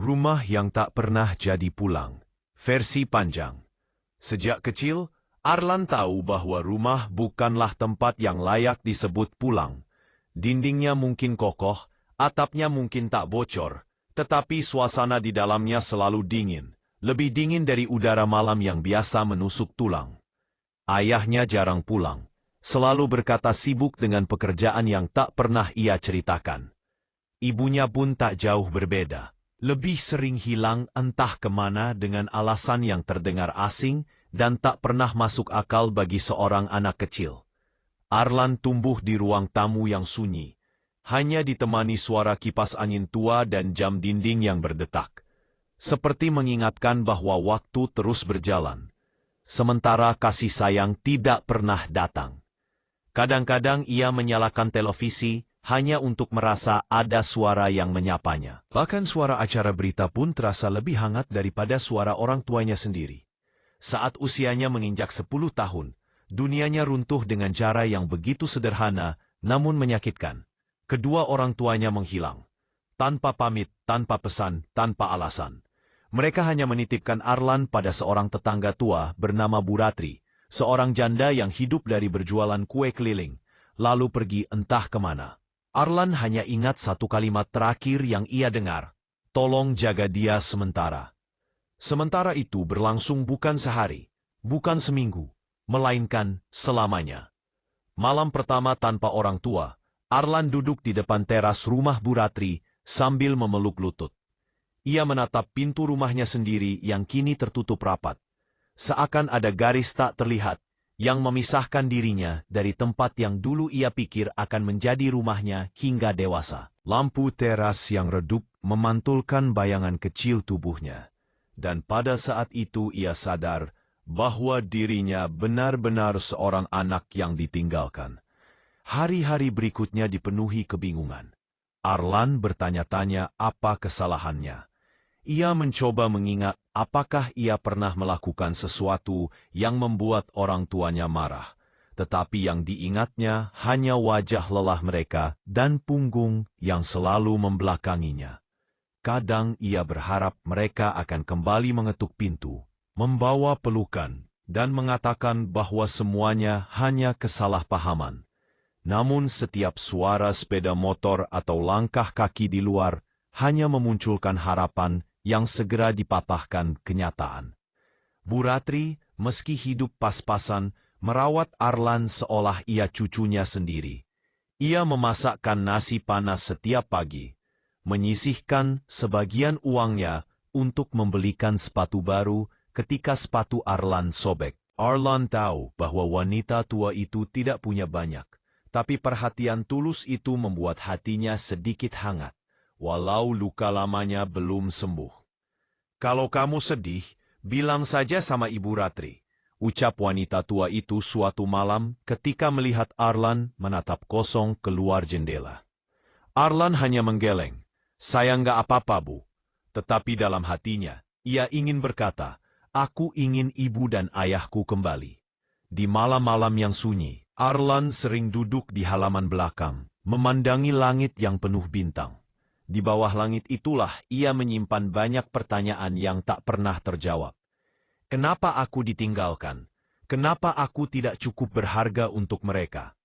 Rumah yang tak pernah jadi pulang. Versi panjang. Sejak kecil, Arlan tahu bahwa rumah bukanlah tempat yang layak disebut pulang. Dindingnya mungkin kokoh, atapnya mungkin tak bocor, tetapi suasana di dalamnya selalu dingin. Lebih dingin dari udara malam yang biasa menusuk tulang. Ayahnya jarang pulang. Selalu berkata sibuk dengan pekerjaan yang tak pernah ia ceritakan. Ibunya pun tak jauh berbeda. Lebih sering hilang entah kemana dengan alasan yang terdengar asing dan tak pernah masuk akal bagi seorang anak kecil. Arlan tumbuh di ruang tamu yang sunyi, hanya ditemani suara kipas angin tua dan jam dinding yang berdetak. Seperti mengingatkan bahwa waktu terus berjalan, sementara kasih sayang tidak pernah datang. Kadang-kadang ia menyalakan televisi, hanya untuk merasa ada suara yang menyapanya. Bahkan suara acara berita pun terasa lebih hangat daripada suara orang tuanya sendiri. Saat usianya menginjak 10 tahun, dunianya runtuh dengan cara yang begitu sederhana, namun menyakitkan. Kedua orang tuanya menghilang. Tanpa pamit, tanpa pesan, tanpa alasan. Mereka hanya menitipkan Arlan pada seorang tetangga tua bernama Bu Ratri, seorang janda yang hidup dari berjualan kue keliling, lalu pergi entah kemana. Arlan hanya ingat satu kalimat terakhir yang ia dengar, "Tolong jaga dia sementara." Sementara itu berlangsung bukan sehari, bukan seminggu, melainkan selamanya. Malam pertama tanpa orang tua, Arlan duduk di depan teras rumah Bu Ratri sambil memeluk lutut. Ia menatap pintu rumahnya sendiri yang kini tertutup rapat. Seakan ada garis tak terlihat yang memisahkan dirinya dari tempat yang dulu ia pikir akan menjadi rumahnya hingga dewasa. Lampu teras yang redup memantulkan bayangan kecil tubuhnya. Dan pada saat itu ia sadar bahwa dirinya benar-benar seorang anak yang ditinggalkan. Hari-hari berikutnya dipenuhi kebingungan. Arlan bertanya-tanya apa kesalahannya. Ia mencoba mengingat apakah ia pernah melakukan sesuatu yang membuat orang tuanya marah. Tetapi yang diingatnya hanya wajah lelah mereka dan punggung yang selalu membelakanginya. Kadang ia berharap mereka akan kembali mengetuk pintu, membawa pelukan, dan mengatakan bahwa semuanya hanya kesalahpahaman. Namun setiap suara sepeda motor atau langkah kaki di luar hanya memunculkan harapan yang segera dipatahkan kenyataan. Bu Ratri, meski hidup pas-pasan, merawat Arlan seolah ia cucunya sendiri. Ia memasakkan nasi panas setiap pagi, menyisihkan sebagian uangnya untuk membelikan sepatu baru ketika sepatu Arlan sobek. Arlan tahu bahwa wanita tua itu tidak punya banyak, tapi perhatian tulus itu membuat hatinya sedikit hangat. Walau luka lamanya belum sembuh. "Kalau kamu sedih, bilang saja sama Ibu Ratri," ucap wanita tua itu suatu malam ketika melihat Arlan menatap kosong keluar jendela. Arlan hanya menggeleng, "Saya nggak apa-apa, Bu." Tetapi dalam hatinya, ia ingin berkata, "Aku ingin ibu dan ayahku kembali." Di malam-malam yang sunyi, Arlan sering duduk di halaman belakang, memandangi langit yang penuh bintang. Di bawah langit itulah ia menyimpan banyak pertanyaan yang tak pernah terjawab. Kenapa aku ditinggalkan? Kenapa aku tidak cukup berharga untuk mereka?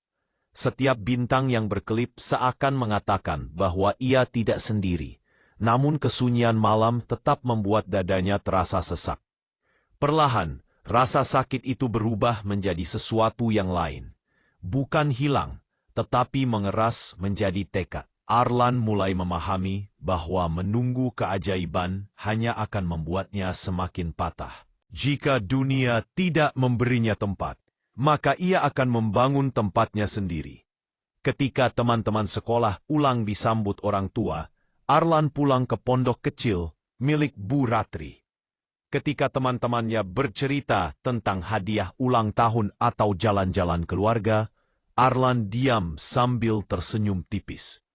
Setiap bintang yang berkelip seakan mengatakan bahwa ia tidak sendiri, namun kesunyian malam tetap membuat dadanya terasa sesak. Perlahan, rasa sakit itu berubah menjadi sesuatu yang lain. Bukan hilang, tetapi mengeras menjadi tekad. Arlan mulai memahami bahwa menunggu keajaiban hanya akan membuatnya semakin patah. Jika dunia tidak memberinya tempat, maka ia akan membangun tempatnya sendiri. Ketika teman-teman sekolah ulang disambut orang tua, Arlan pulang ke pondok kecil milik Bu Ratri. Ketika teman-temannya bercerita tentang hadiah ulang tahun atau jalan-jalan keluarga, Arlan diam sambil tersenyum tipis.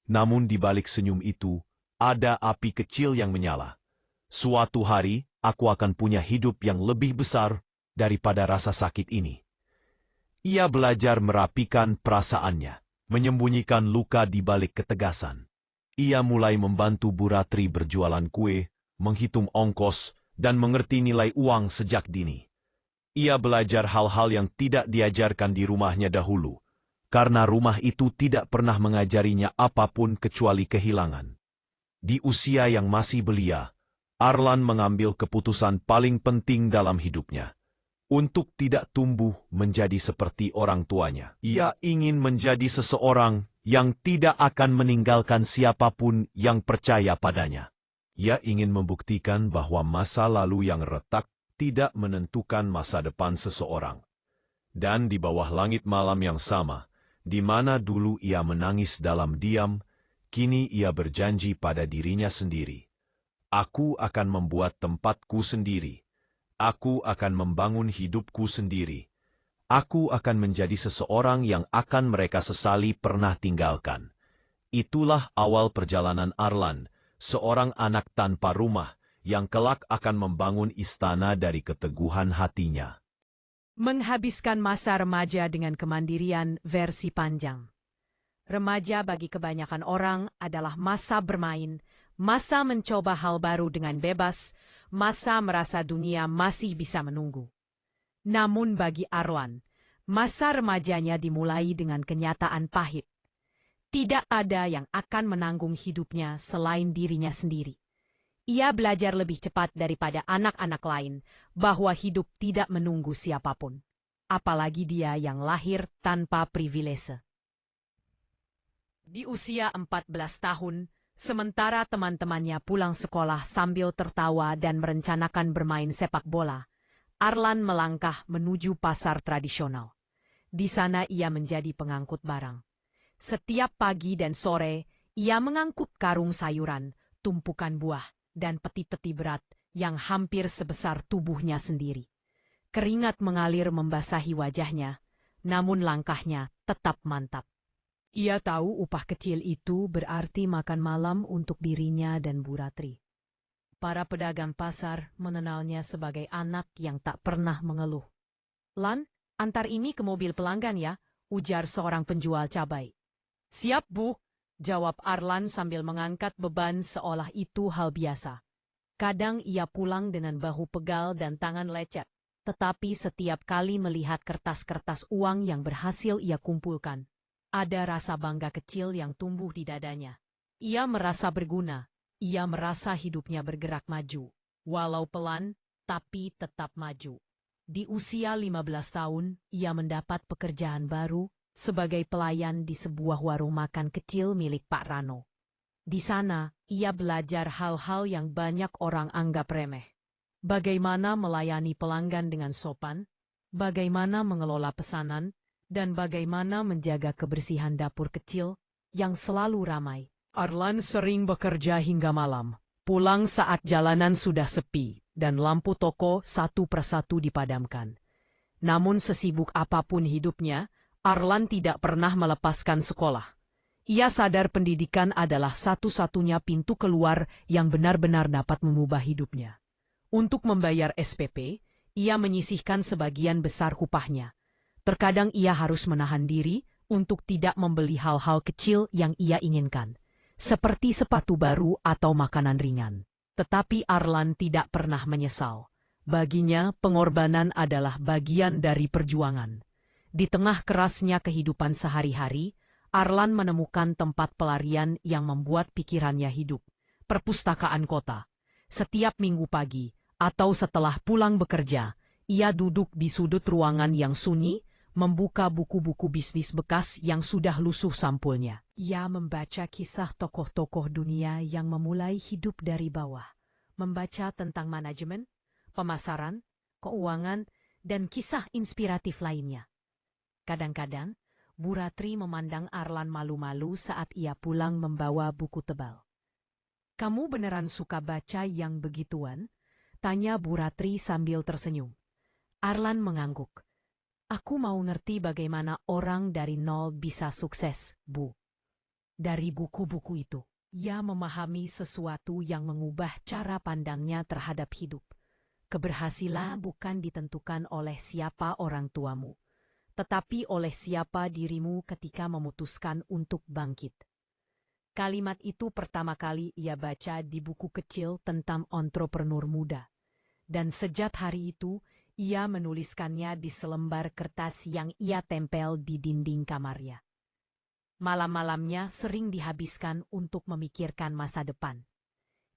Namun di balik senyum itu, ada api kecil yang menyala. Suatu hari, aku akan punya hidup yang lebih besar daripada rasa sakit ini. Ia belajar merapikan perasaannya, menyembunyikan luka di balik ketegasan. Ia mulai membantu Bu Ratri berjualan kue, menghitung ongkos, dan mengerti nilai uang sejak dini. Ia belajar hal-hal yang tidak diajarkan di rumahnya dahulu, karena rumah itu tidak pernah mengajarinya apapun kecuali kehilangan. Di usia yang masih belia, Arlan mengambil keputusan paling penting dalam hidupnya. Untuk tidak tumbuh menjadi seperti orang tuanya. Ia ingin menjadi seseorang yang tidak akan meninggalkan siapapun yang percaya padanya. Ia ingin membuktikan bahwa masa lalu yang retak tidak menentukan masa depan seseorang. Dan di bawah langit malam yang sama, di mana dulu ia menangis dalam diam, kini ia berjanji pada dirinya sendiri. Aku akan membuat tempatku sendiri. Aku akan membangun hidupku sendiri. Aku akan menjadi seseorang yang akan mereka sesali pernah tinggalkan. Itulah awal perjalanan Arlan, seorang anak tanpa rumah, yang kelak akan membangun istana dari keteguhan hatinya. Menghabiskan masa remaja dengan kemandirian versi panjang. Remaja bagi kebanyakan orang adalah masa bermain, masa mencoba hal baru dengan bebas, masa merasa dunia masih bisa menunggu. Namun bagi Arlan, masa remajanya dimulai dengan kenyataan pahit. Tidak ada yang akan menanggung hidupnya selain dirinya sendiri. Ia belajar lebih cepat daripada anak-anak lain bahwa hidup tidak menunggu siapapun, apalagi dia yang lahir tanpa privilese. Di usia 14 tahun, sementara teman-temannya pulang sekolah sambil tertawa dan merencanakan bermain sepak bola, Arlan melangkah menuju pasar tradisional. Di sana ia menjadi pengangkut barang. Setiap pagi dan sore, ia mengangkut karung sayuran, tumpukan buah, dan peti-peti berat yang hampir sebesar tubuhnya sendiri. Keringat mengalir membasahi wajahnya, namun langkahnya tetap mantap. Ia tahu upah kecil itu berarti makan malam untuk dirinya dan Bu Ratri. Para pedagang pasar mengenalnya sebagai anak yang tak pernah mengeluh. "Lan, antar ini ke mobil pelanggan ya," ujar seorang penjual cabai. "Siap, Bu," jawab Arlan sambil mengangkat beban seolah itu hal biasa. Kadang ia pulang dengan bahu pegal dan tangan lecet, tetapi setiap kali melihat kertas-kertas uang yang berhasil ia kumpulkan, ada rasa bangga kecil yang tumbuh di dadanya. Ia merasa berguna, ia merasa hidupnya bergerak maju, walau pelan, tapi tetap maju. Di usia 15 tahun, ia mendapat pekerjaan baru sebagai pelayan di sebuah warung makan kecil milik Pak Rano. Di sana, ia belajar hal-hal yang banyak orang anggap remeh. Bagaimana melayani pelanggan dengan sopan, bagaimana mengelola pesanan, dan bagaimana menjaga kebersihan dapur kecil yang selalu ramai. Arlan sering bekerja hingga malam, pulang saat jalanan sudah sepi dan lampu toko satu persatu dipadamkan. Namun sesibuk apapun hidupnya, Arlan tidak pernah melepaskan sekolah. Ia sadar pendidikan adalah satu-satunya pintu keluar yang benar-benar dapat mengubah hidupnya. Untuk membayar SPP, ia menyisihkan sebagian besar upahnya. Terkadang ia harus menahan diri untuk tidak membeli hal-hal kecil yang ia inginkan, seperti sepatu baru atau makanan ringan. Tetapi Arlan tidak pernah menyesal. Baginya, pengorbanan adalah bagian dari perjuangan. Di tengah kerasnya kehidupan sehari-hari, Arlan menemukan tempat pelarian yang membuat pikirannya hidup. Perpustakaan kota. Setiap minggu pagi, atau setelah pulang bekerja, ia duduk di sudut ruangan yang sunyi, membuka buku-buku bisnis bekas yang sudah lusuh sampulnya. Ia membaca kisah tokoh-tokoh dunia yang memulai hidup dari bawah, membaca tentang manajemen, pemasaran, keuangan, dan kisah inspiratif lainnya. Kadang-kadang, Bu Ratri memandang Arlan malu-malu saat ia pulang membawa buku tebal. "Kamu beneran suka baca yang begituan?" tanya Bu Ratri sambil tersenyum. Arlan mengangguk. "Aku mau ngerti bagaimana orang dari nol bisa sukses, Bu." Dari buku-buku itu, ia memahami sesuatu yang mengubah cara pandangnya terhadap hidup. Keberhasilan bukan ditentukan oleh siapa orang tuamu, tetapi oleh siapa dirimu ketika memutuskan untuk bangkit. Kalimat itu pertama kali ia baca di buku kecil tentang entrepreneur muda. Dan sejak hari itu, ia menuliskannya di selembar kertas yang ia tempel di dinding kamarnya. Malam-malamnya sering dihabiskan untuk memikirkan masa depan.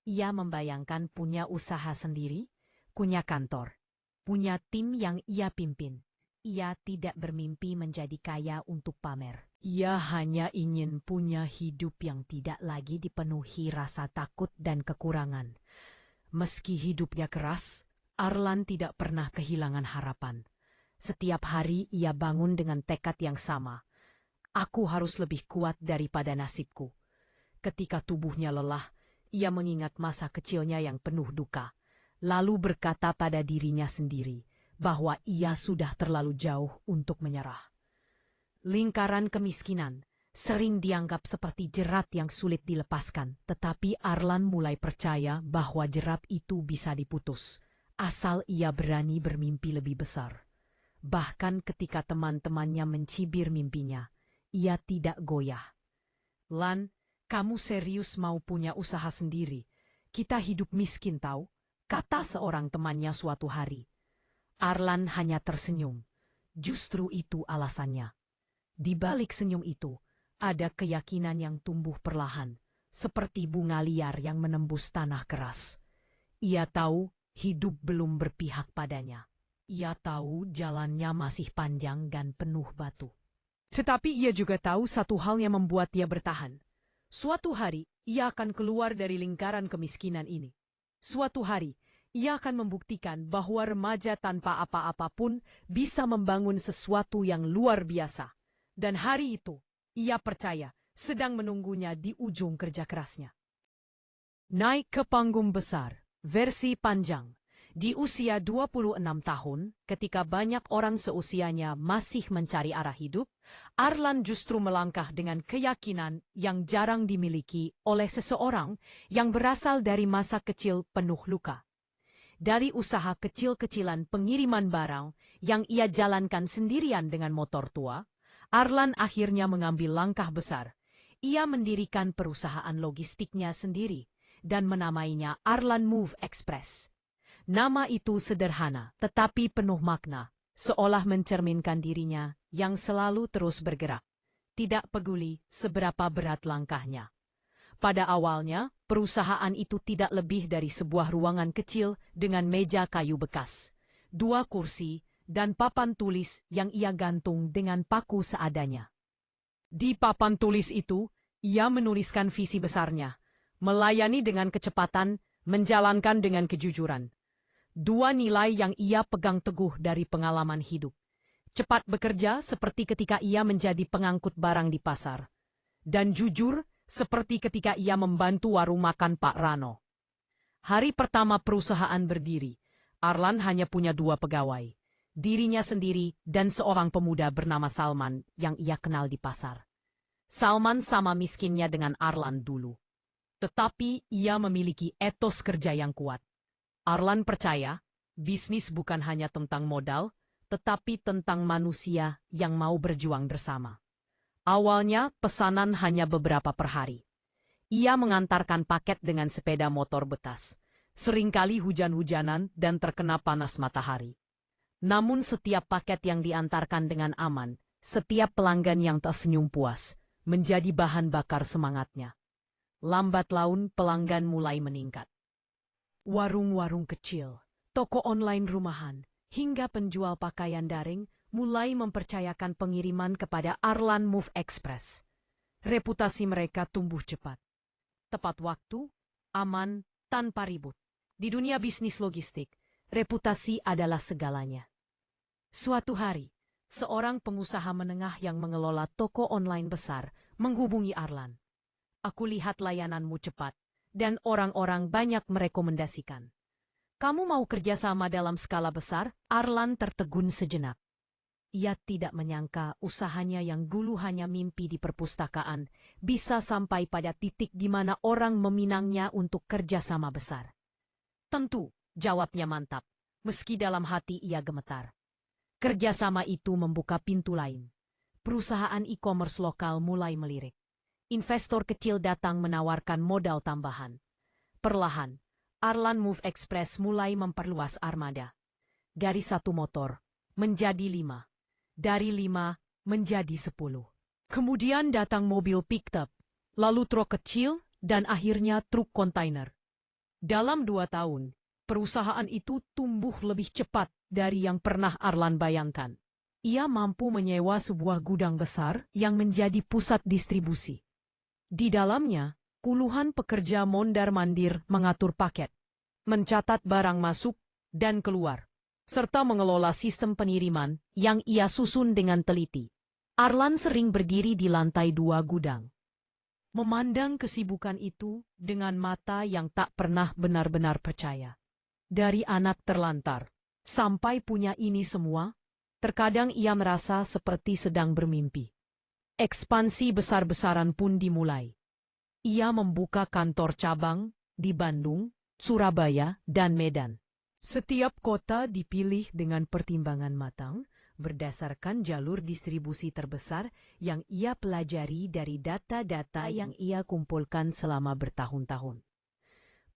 Ia membayangkan punya usaha sendiri, punya kantor, punya tim yang ia pimpin. Ia tidak bermimpi menjadi kaya untuk pamer. Ia hanya ingin punya hidup yang tidak lagi dipenuhi rasa takut dan kekurangan. Meski hidupnya keras, Arlan tidak pernah kehilangan harapan. Setiap hari ia bangun dengan tekad yang sama. Aku harus lebih kuat daripada nasibku. Ketika tubuhnya lelah, ia mengingat masa kecilnya yang penuh duka, lalu berkata pada dirinya sendiri bahwa ia sudah terlalu jauh untuk menyerah. Lingkaran kemiskinan sering dianggap seperti jerat yang sulit dilepaskan, tetapi Arlan mulai percaya bahwa jerat itu bisa diputus, asal ia berani bermimpi lebih besar. Bahkan ketika teman-temannya mencibir mimpinya, ia tidak goyah. "Lan, kamu serius mau punya usaha sendiri? Kita hidup miskin tahu," kata seorang temannya suatu hari. Arlan hanya tersenyum. Justru itu alasannya. Di balik senyum itu, ada keyakinan yang tumbuh perlahan, seperti bunga liar yang menembus tanah keras. Ia tahu hidup belum berpihak padanya. Ia tahu jalannya masih panjang dan penuh batu. Tetapi ia juga tahu satu hal yang membuat ia bertahan. Suatu hari, ia akan keluar dari lingkaran kemiskinan ini. Suatu hari, ia akan membuktikan bahwa remaja tanpa apa-apa pun bisa membangun sesuatu yang luar biasa. Dan hari itu, ia percaya sedang menunggunya di ujung kerja kerasnya. Naik ke panggung besar, versi panjang. Di usia 26 tahun, ketika banyak orang seusianya masih mencari arah hidup, Arlan justru melangkah dengan keyakinan yang jarang dimiliki oleh seseorang yang berasal dari masa kecil penuh luka. Dari usaha kecil-kecilan pengiriman barang yang ia jalankan sendirian dengan motor tua, Arlan akhirnya mengambil langkah besar. Ia mendirikan perusahaan logistiknya sendiri dan menamainya Arlan Move Express. Nama itu sederhana, tetapi penuh makna, seolah mencerminkan dirinya yang selalu terus bergerak, tidak peduli seberapa berat langkahnya. Pada awalnya, perusahaan itu tidak lebih dari sebuah ruangan kecil dengan meja kayu bekas, 2 kursi, dan papan tulis yang ia gantung dengan paku seadanya. Di papan tulis itu, ia menuliskan visi besarnya, melayani dengan kecepatan, menjalankan dengan kejujuran. 2 nilai yang ia pegang teguh dari pengalaman hidup. Cepat bekerja seperti ketika ia menjadi pengangkut barang di pasar. Dan jujur seperti ketika ia membantu warung makan Pak Rano. Hari pertama perusahaan berdiri, Arlan hanya punya 2 pegawai. Dirinya sendiri dan seorang pemuda bernama Salman yang ia kenal di pasar. Salman sama miskinnya dengan Arlan dulu. Tetapi ia memiliki etos kerja yang kuat. Arlan percaya, bisnis bukan hanya tentang modal, tetapi tentang manusia yang mau berjuang bersama. Awalnya, pesanan hanya beberapa per hari. Ia mengantarkan paket dengan sepeda motor bekas, seringkali hujan-hujanan dan terkena panas matahari. Namun setiap paket yang diantarkan dengan aman, setiap pelanggan yang tersenyum puas, menjadi bahan bakar semangatnya. Lambat laun pelanggan mulai meningkat. Warung-warung kecil, toko online rumahan, hingga penjual pakaian daring mulai mempercayakan pengiriman kepada Arlan Move Express. Reputasi mereka tumbuh cepat. Tepat waktu, aman, tanpa ribut. Di dunia bisnis logistik, reputasi adalah segalanya. Suatu hari, seorang pengusaha menengah yang mengelola toko online besar menghubungi Arlan. "Aku lihat layananmu cepat, dan orang-orang banyak merekomendasikan. Kamu mau kerjasama dalam skala besar?" Arlan tertegun sejenak. Ia tidak menyangka usahanya yang dulu hanya mimpi di perpustakaan bisa sampai pada titik di mana orang meminangnya untuk kerjasama besar. "Tentu," jawabnya mantap, meski dalam hati ia gemetar. Kerjasama itu membuka pintu lain. Perusahaan e-commerce lokal mulai melirik. investor kecil datang menawarkan modal tambahan. Perlahan, Arlan Move Express mulai memperluas armada. Dari 1 motor menjadi 5. Dari 5 menjadi 10. Kemudian datang mobil pickup, lalu truk kecil, dan akhirnya truk kontainer. Dalam 2 tahun, perusahaan itu tumbuh lebih cepat dari yang pernah Arlan bayangkan. Ia mampu menyewa sebuah gudang besar yang menjadi pusat distribusi. Di dalamnya, puluhan pekerja mondar-mandir mengatur paket, mencatat barang masuk dan keluar, serta mengelola sistem pengiriman yang ia susun dengan teliti. Arlan sering berdiri di lantai 2 gudang, memandang kesibukan itu dengan mata yang tak pernah benar-benar percaya. Dari anak terlantar sampai punya ini semua, terkadang ia merasa seperti sedang bermimpi. Ekspansi besar-besaran pun dimulai. Ia membuka kantor cabang di Bandung, Surabaya, dan Medan. Setiap kota dipilih dengan pertimbangan matang berdasarkan jalur distribusi terbesar yang ia pelajari dari data-data yang ia kumpulkan selama bertahun-tahun.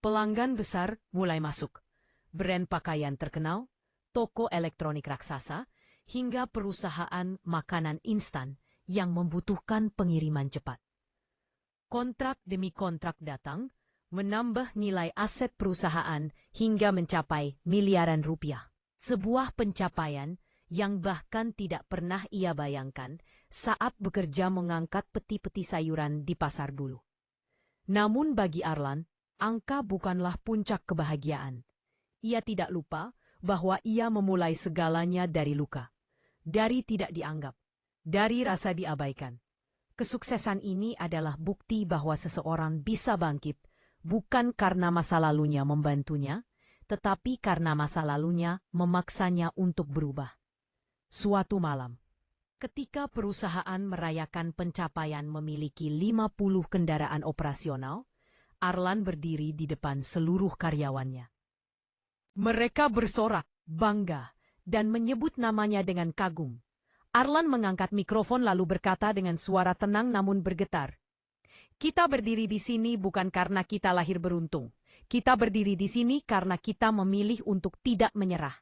Pelanggan besar mulai masuk. Brand pakaian terkenal, toko elektronik raksasa, hingga perusahaan makanan instan yang membutuhkan pengiriman cepat. Kontrak demi kontrak datang, menambah nilai aset perusahaan hingga mencapai miliaran rupiah. Sebuah pencapaian yang bahkan tidak pernah ia bayangkan saat bekerja mengangkat peti-peti sayuran di pasar dulu. Namun bagi Arlan, angka bukanlah puncak kebahagiaan. Ia tidak lupa bahwa ia memulai segalanya dari luka, dari tidak dianggap, dari rasa diabaikan. Kesuksesan ini adalah bukti bahwa seseorang bisa bangkit bukan karena masa lalunya membantunya, tetapi karena masa lalunya memaksanya untuk berubah. Suatu malam, ketika perusahaan merayakan pencapaian memiliki 50 kendaraan operasional, Arlan berdiri di depan seluruh karyawannya. Mereka bersorak, bangga, dan menyebut namanya dengan kagum. Arlan mengangkat mikrofon lalu berkata dengan suara tenang namun bergetar. Kita berdiri di sini bukan karena kita lahir beruntung. Kita berdiri di sini karena kita memilih untuk tidak menyerah.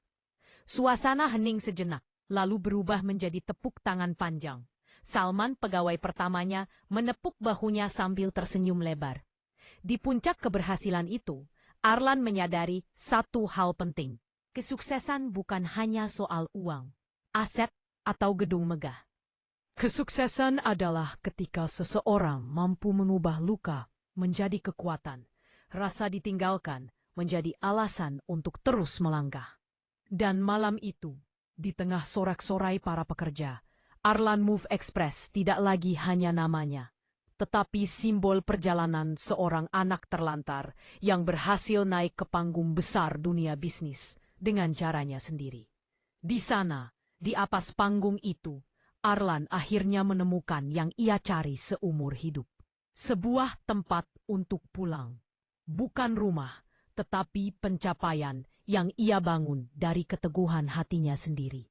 Suasana hening sejenak, lalu berubah menjadi tepuk tangan panjang. Salman, pegawai pertamanya, menepuk bahunya sambil tersenyum lebar. Di puncak keberhasilan itu, Arlan menyadari satu hal penting. Kesuksesan bukan hanya soal uang, aset, atau gedung megah. Kesuksesan adalah ketika seseorang mampu mengubah luka menjadi kekuatan, rasa ditinggalkan menjadi alasan untuk terus melangkah. Dan malam itu, di tengah sorak-sorai para pekerja, Arlan Move Express tidak lagi hanya namanya, tetapi simbol perjalanan seorang anak terlantar yang berhasil naik ke panggung besar dunia bisnis dengan caranya sendiri. Di sana, di atas panggung itu, Arlan akhirnya menemukan yang ia cari seumur hidup. Sebuah tempat untuk pulang. Bukan rumah, tetapi pencapaian yang ia bangun dari keteguhan hatinya sendiri.